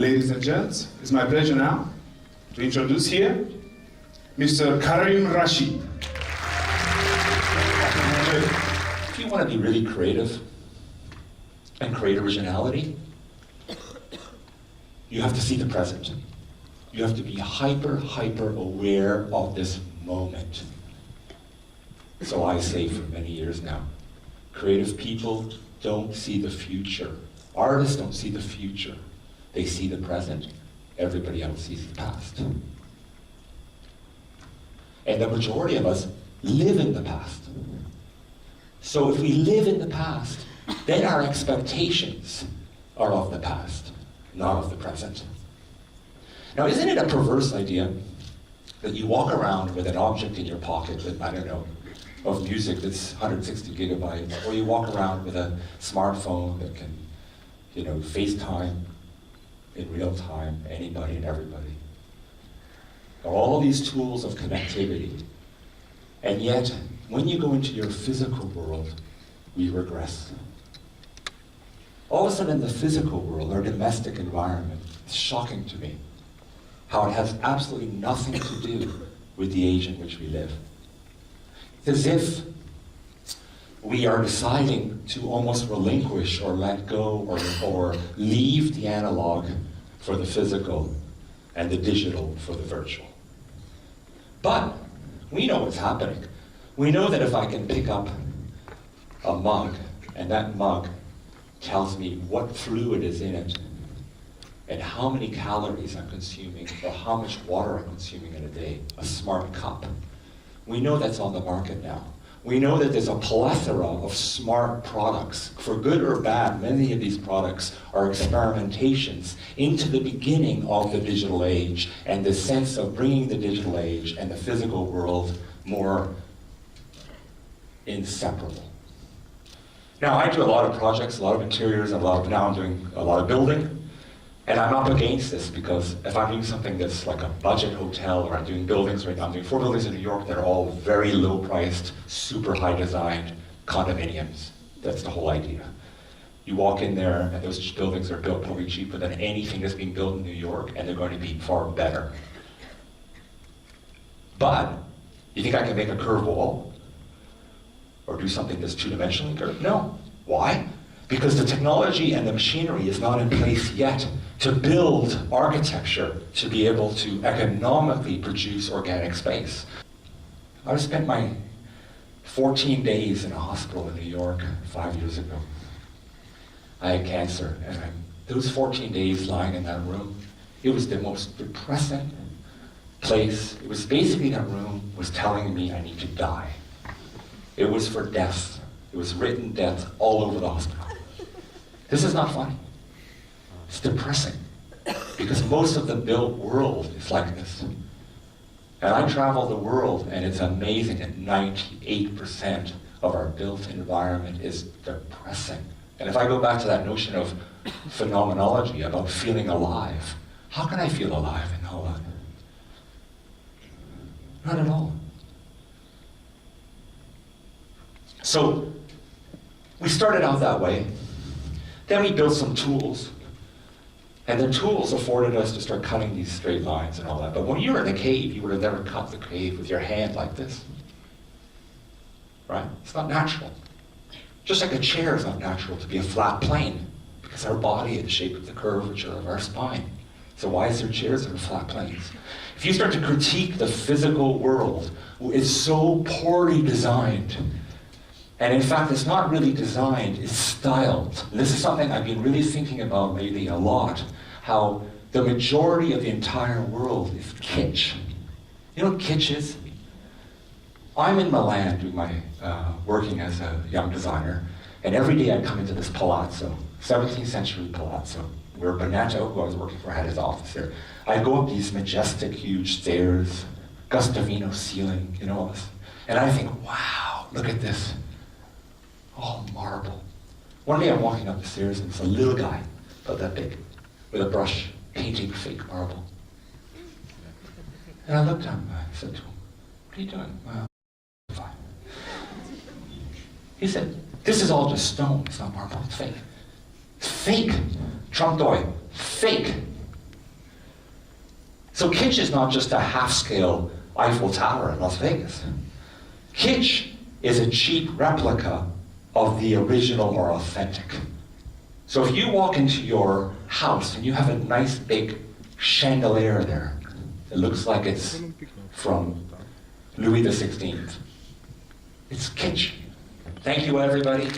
Ladies and gents, it's my pleasure now to introduce here Mr. Karim Rashid. If you want to be really creative and create originality, you have to see the present. You have to be hyper aware of this moment. So I say for many years now, creative people don't see the future. Artists don't see the future. They see the present. Everybody else sees the past. And the majority of us live in the past. So if we live in the past, then our expectations are of the past, not of the present. Now, isn't it a perverse idea that you walk around with an object in your pocket that, I don't know, of music that's 160 gigabytes, or you walk around with a smartphone that can, FaceTime in real time, anybody and everybody. All of these tools of connectivity. And yet, when you go into your physical world, we regress. All of a sudden, in the physical world, our domestic environment, it's shocking to me how it has absolutely nothing to do with the age in which we live. It's as if we are deciding to almost relinquish or let go or leave the analog for the physical and the digital for the virtual. But we know what's happening. We know that if I can pick up a mug and that mug tells me what fluid is in it and how many calories I'm consuming or how much water I'm consuming in a day, a smart cup. We know that's on the market now. We know that there's a plethora of smart products. For good or bad, many of these products are experimentations into the beginning of the digital age and the sense of bringing the digital age and the physical world more inseparable. Now, I do a lot of projects, a lot of interiors, now I'm doing a lot of building. And I'm up against this because if I'm doing something that's like a budget hotel, or I'm doing buildings right now, I'm doing 4 buildings in New York that are all very low priced, super high designed condominiums. That's the whole idea. You walk in there and those buildings are built probably cheaper than anything that's being built in New York, and they're going to be far better. But you think I can make a curved wall? Or do something that's two-dimensionally curved? No. Why? Because the technology and the machinery is not in place yet to build architecture to be able to economically produce organic space. I spent my 14 days in a hospital in New York 5 years ago. I had cancer, and those 14 days lying in that room, it was the most depressing place. It was basically that room was telling me I need to die. It was for death. It was written death all over the hospital. This is not funny. It's depressing, because most of the built world is like this. And I travel the world, and it's amazing that 98% of our built environment is depressing. And if I go back to that notion of phenomenology, about feeling alive, how can I feel alive in all that? Not at all. So, we started out that way. Then we built some tools. And the tools afforded us to start cutting these straight lines and all that. But when you were in a cave, you would have never cut the cave with your hand like this. Right? It's not natural. Just like a chair is not natural to be a flat plane, because our body is the shape of the curvature of our spine. So why is there chairs that are flat planes? If you start to critique the physical world, it's so poorly designed. And in fact, it's not really designed, it's styled. And this is something I've been really thinking about lately a lot, how the majority of the entire world is kitsch. You know what kitsch is? I'm in Milan doing my working as a young designer, and every day I come into this palazzo, 17th century palazzo, where Bonetto, who I was working for, had his office there. I go up these majestic, huge stairs, Gustavino ceiling, and I think, wow, look at this. Oh, marble. One day I'm walking up the stairs and it's a little guy, about that big, with a brush, painting fake marble. And I looked at him and I said to him, what are you doing? Well, fine. He said, this is all just stone, it's not marble, it's fake. Fake! Trump doy, fake! So kitsch is not just a half-scale Eiffel Tower in Las Vegas. Kitsch is a cheap replica of the original or authentic. So if you walk into your house and you have a nice big chandelier there, it looks like it's from Louis XVI. It's kitsch. Thank you, everybody.